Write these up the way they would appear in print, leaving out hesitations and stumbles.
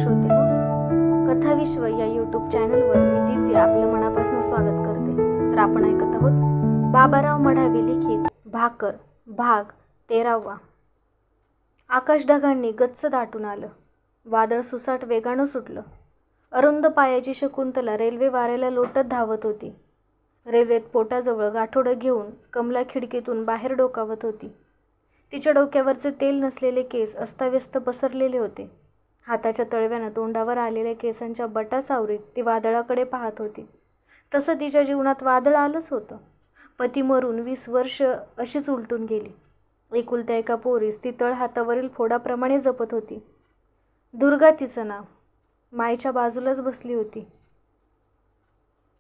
श्रोते हो, कथा विश्व या यूट्यूब चॅनलवर मी दिव्या आपलं मनापासून स्वागत करते. तर आपण ऐकत आहोत बाबाराव मढावे लिखित भाकर भाग 13. आकाश ढगांनी गच्च दाटून आलं. वादळ सुसाट वेगानं सुटलं. अरुंद पायाची शकुंतला रेल्वे वाऱ्याला लोटत धावत होती. रेल्वेत पोटाजवळ गाठोडं घेऊन कमला खिडकीतून बाहेर डोकावत होती. तिच्या डोक्यावरचे तेल नसलेले केस अस्ताव्यस्त पसरलेले होते. हाताच्या तळव्यानं तोंडावर आलेल्या केसांच्या बटा सावरीत ती वादळाकडे पाहत होती. तसं तिच्या जीवनात वादळ आलंच होतं. पती मरून 20 वर्ष अशीच उलटून गेली. एकुलत्या एका पोरीस ती तळ हातावरील फोडाप्रमाणे जपत होती. दुर्गा तिचं नाव. मायच्या बाजूलाच बसली होती.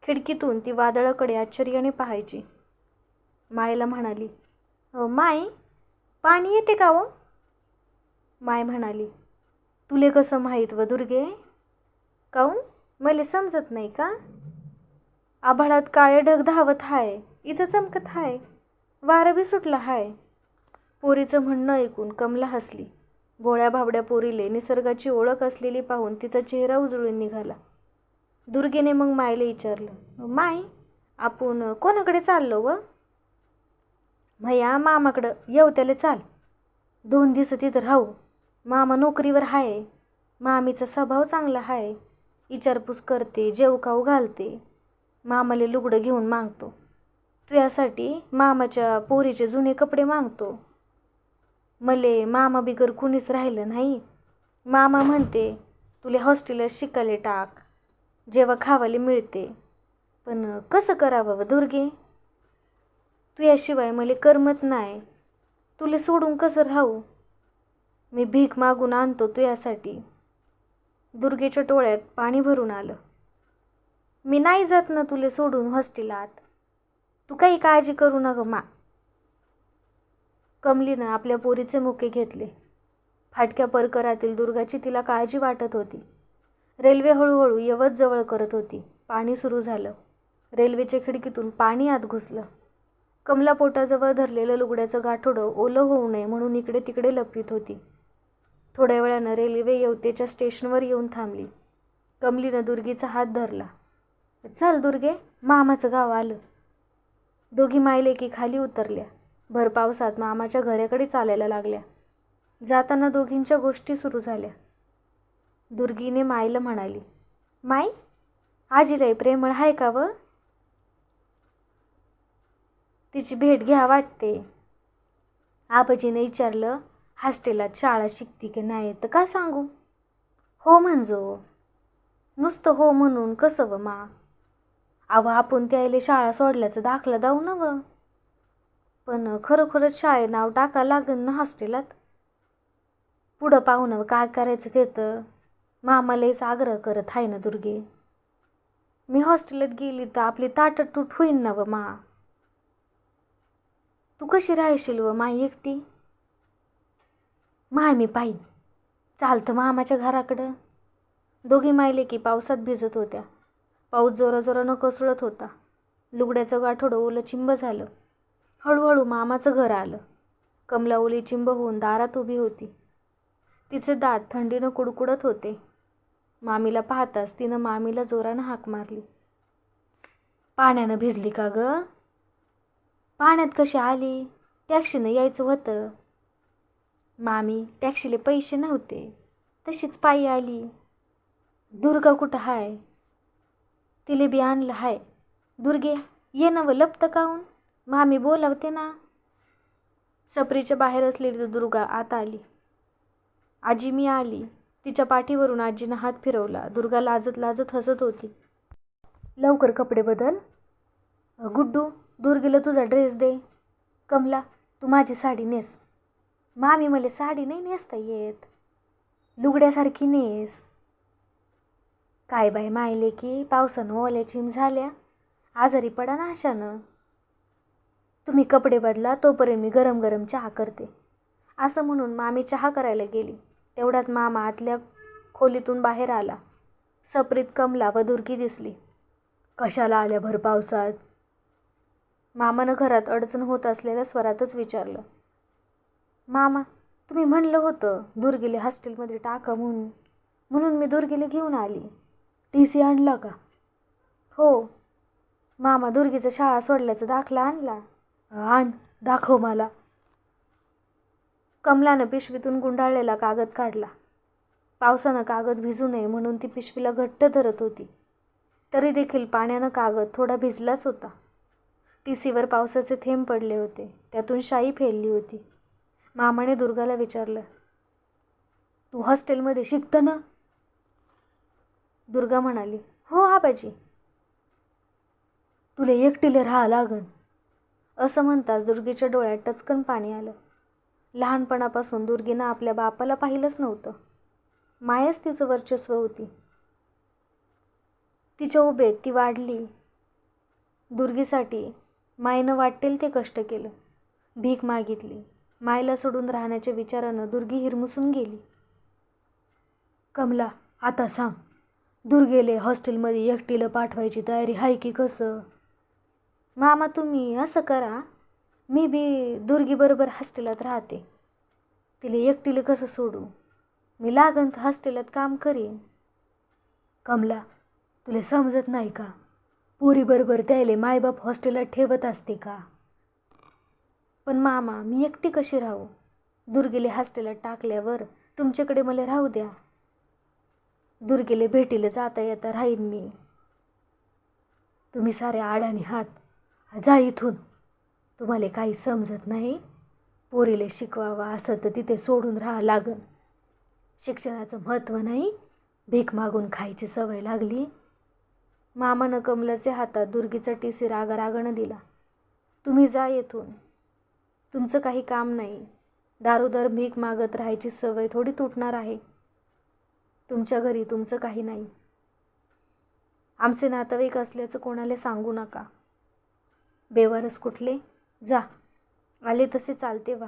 खिडकीतून ती वादळाकडे आश्चर्याने पाहायची. मायला म्हणाली, माय, पाणी येते का हो? माय म्हणाली, तुले कसं माहीत व दुर्गे? काऊन, मले समजत नाही का? आभाळात काळे ढग धावत हाय, इचं चमकत हाय, वारं बी सुटलं हाय. पोरीचं म्हणणं ऐकून कमला हसली. भोळ्या भाबड्या पोरीले निसर्गाची ओळख असलेली पाहून तिचा चेहरा उजळून निघाला. दुर्गेने मग मायला विचारलं, माय, आपण कोणाकडे चाललो व? भैया मामाकडं, येऊ त्याला चाल. 2 दिवस तिथं राहू. मामा नोकरीवर हाय. मामीचा स्वभाव चांगला हाय. विचारपूस करते, जेव खाऊ घालते. मामाले लुगडं घेऊन मागतो. तुझ्यासाठी मामाच्या पोरीचे जुने कपडे मागतो. मले मामा बिगर कुणीच राहिलं नाही. मामा म्हणते तुले हॉस्टेलला शिकायला टाक, जेव्हा खावाले मिळते. पण कसं करावं व दुर्गे? तुझ्याशिवाय मले करमत नाही. तुले सोडून कसं राहू? मी भीक मागून आणतो तुझ्यासाठी. दुर्गेच्या डोळ्यात पाणी भरून आलं. मी नाही जात ना तुले सोडून हॉस्टेलात. तू काही काळजी करू नका मा. कमलीनं आपल्या पोरीचे मुके घेतले. फाटक्या परकरातील दुर्गाची तिला काळजी वाटत होती. रेल्वे हळूहळू यवत जवळ करत होती. पाणी सुरू झालं. रेल्वेच्या खिडकीतून पाणी आत घुसलं. कमला पोटाजवळ धरलेलं लुगड्याचं गाठोडं ओलं होऊ नये म्हणून इकडे तिकडे लपवीत होती. थोड्या वेळानं रेल्वे येवतेच्या स्टेशनवर येऊन थांबली. कमलीनं दुर्गीचा हात धरला. चल दुर्गे, मामाचं गाव आलं. दोघी मायलेकी खाली उतरल्या. भर पावसात मामाच्या घराकडे चालायला लागल्या. जाताना दोघींच्या गोष्टी सुरू झाल्या. दुर्गीने मायला म्हणाली, माय, आजीलाही प्रेमळ आहे का व? तिची भेट घ्या वाटते. आबाजीने विचारलं, हॉस्टेलात शाळा शिकती की नाही तर का सांगू? हो म्हणजो. नुसतं हो म्हणून कसं व मा? अव आपण त्याला शाळा सोडल्याचं दाखला दाऊ ना व. पण खरोखरच शाळेत नाव टाका लागेल ना हॉस्टेलात. पुढं पाहून काय करायचं ते तर मामालाच आग्रह करत आहे ना दुर्गे. मी हॉस्टेलात गेली तर आपली ताटतूट होईन ना व मा. तू कशी राहशील व माई एकटी? माय मी पाहीन. चालतं मामाच्या घराकडं. दोघी मायले की पावसात भिजत होत्या. पाऊस जोराजोरानं कोसळत होता. लुगड्याचं गाठोडं ओलं चिंब झालं. हळूहळू मामाचं घर आलं. कमला ओली चिंब होऊन दारात उभी होती. तिचे दात थंडीनं कुडकुडत होते. मामीला पाहताच तिनं मामीला जोरानं हाक मारली. पाण्यानं भिजली का ग? पाण्यात कशी आली? टॅक्सीनं यायचं होतं. मामी, टॅक्सीले पैसे नव्हते, तशीच पायी आली. दुर्गा कुठं हाय? तिले बी आणलं हाय. दुर्गे, ये ना व लपतं काऊन? मामी बोलावते ना. सपरीच्या बाहेर असलेली दुर्गा आत आली. आजी मी आली. तिच्या पाठीवरून आजीनं हात फिरवला. दुर्गा लाजत लाजत हसत होती. लवकर कपडे बदल. गुड्डू, दुर्गेला तुझा ड्रेस दे. कमला, तू माझी साडी नेस. मामी मला साडी नाही नेसता येत. लुगड्यासारखी नेस. काय बाई मायले की पावसानं ओल्या चिम झाल्या. आजारी पडा ना अशानं. तुम्ही कपडे बदला, तोपर्यंत मी गरम गरम चहा करते. असं म्हणून मामी चहा करायला गेली. तेवढ्यात मामा आतल्या खोलीतून बाहेर आला. सपरीत कमला व दुर्गी दिसली. कशाला आल्या भर पावसात? मामानं घरात अडचण होत असलेल्या स्वरातच विचारलं. मामा, तुम्ही म्हणलं होतं दुर्गीले हॉस्टेलमध्ये टाका म्हणून. म्हणून मी दुर्गीला घेऊन आली. TC आणला का? हो. मामा दुर्गीचं शाळा सोडल्याचा दाखला आणला. आण, दाखव मला. कमलानं पिशवीतून गुंडाळलेला कागद काढला. पावसानं कागद भिजू नये म्हणून ती पिशवीला घट्ट धरत होती. तरी देखील पाण्यानं कागद थोडा भिजलाच होता. TCवर पावसाचे थेंब पडले होते. त्यातून शाई फेलली होती. मामाने दुर्गाला विचारलं, तू हॉस्टेलमध्ये शिकतं ना? दुर्गा म्हणाली, हो आबाजी. तुला एकटीला राहा लागन. असं म्हणताच दुर्गीच्या डोळ्यात टचकन पाणी आलं. लहानपणापासून दुर्गीनं आपल्या बापाला पाहिलंच नव्हतं. मायच तिचं वर्चस्व होती. तिच्या उभेत ती वाढली. दुर्गीसाठी मायनं वाटेल ते कष्ट केलं. भीक मागितली. मायला सोडून राहण्याच्या विचारानं दुर्गी हिरमुसून गेली. कमला, आता सांग, दुर्गेले हॉस्टेलमध्ये एकटीला पाठवायची तयारी आहे की कसं? मामा तुम्ही असं करा, मी बी दुर्गीबरोबर हॉस्टेलात राहते. तिला एकटीला कसं सोडू? मी लागन तर हॉस्टेलात काम करीन. कमला, तुला समजत नाही का? पोरीबरोबर त्याले मायबाप हॉस्टेलात ठेवत असते का? पण मामा मी एकटी कशी राहू? दुर्गेले हॉस्टेलात टाकल्यावर तुमच्याकडे मला राहू द्या. दुर्गेले भेटीला जाता येता राहीन मी. तुम्ही सारे आडाने हात. जा इथून. तुम्हाला काही समजत नाही. पोरीले शिकवावा असं तर तिथे सोडून राहा लागन. शिक्षणाचं महत्त्व नाही, भीक मागून खायची सवय लागली. मामानं कमलाचे हातात दुर्गीचा TC रागारागानं दिला. तुम्ही जा येथून. तुमचं काही काम नाही. दारोदार भीक मागत राहायची सवय थोडी तुटणार आहे. तुमच्या घरी तुमचं काही नाही. आमचे नातेवाईक असल्याचं कोणाला सांगू नका. बेवारस कुठले? जा, आले तसे चालते वा.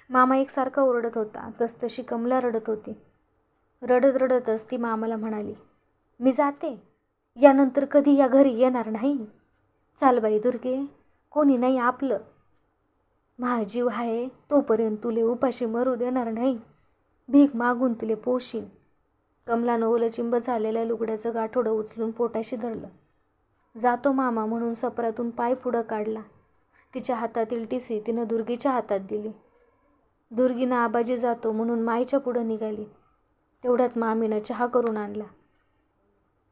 मामा एकसारखा ओरडत होता. तसतशी कमला रडत होती. रडत रडतच ती मामाला म्हणाली, मी जाते. यानंतर कधी या घरी येणार नाही. चाल बाई दुर्गे, कोणी नाही आपलं. माझा जीव आहे तोपर्यंत तुले उपाशी मरू देणार नाही. भीक मागून तुले पोशीन. कमलानं ओलचिंब झालेल्या लुगड्याचं गाठोडं उचलून पोटाशी धरलं. जातो मामा म्हणून सपरातून पाय पुढं काढला. तिच्या हातातील TC तिनं दुर्गीच्या हातात दिली. दुर्गीनं आबाजी जातो म्हणून माईच्या पुढं निघाली. तेवढ्यात मामीनं चहा करून आणला.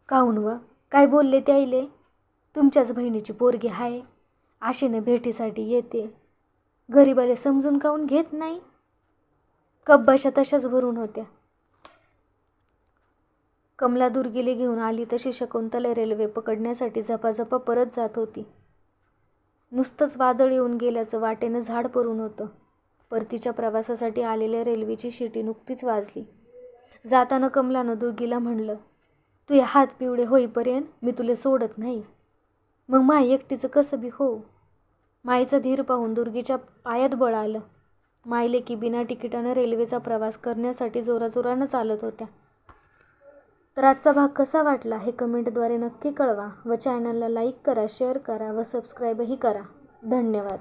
काहून व काय बोलले त्याईले? तुमच्याच बहिणीची पोरगी आहे, आशेनं भेटीसाठी येते. गरीबाला समजून काहून घेत नाही? कब्बाशा तशाच भरून होत्या. कमला दुर्गीले घेऊन आली तशी शकुंतला रेल्वे पकडण्यासाठी झपाझपा परत जात होती. नुसतंच वादळ येऊन गेल्याचं वाटेनं झाड पडून होतं. परतीच्या प्रवासासाठी आलेल्या रेल्वेची शिटी नुकतीच वाजली. जाताना कमलानं दुर्गीला म्हणलं, तुझे हात पिवळे होईपर्यंत मी तुला सोडत नाही. मग माय एकटीचं कसं बी हो. माईचा धीर पाहून दुर्गीच्या पायात बळ आलं. मायले की बिना तिकिटानं रेल्वेचा प्रवास करण्यासाठी जोराजोरानं चालत होत्या. तर आजचा भाग कसा वाटला हे कमेंटद्वारे नक्की कळवा व चॅनलला लाईक करा, शेअर करा व सबस्क्राईबही करा. धन्यवाद.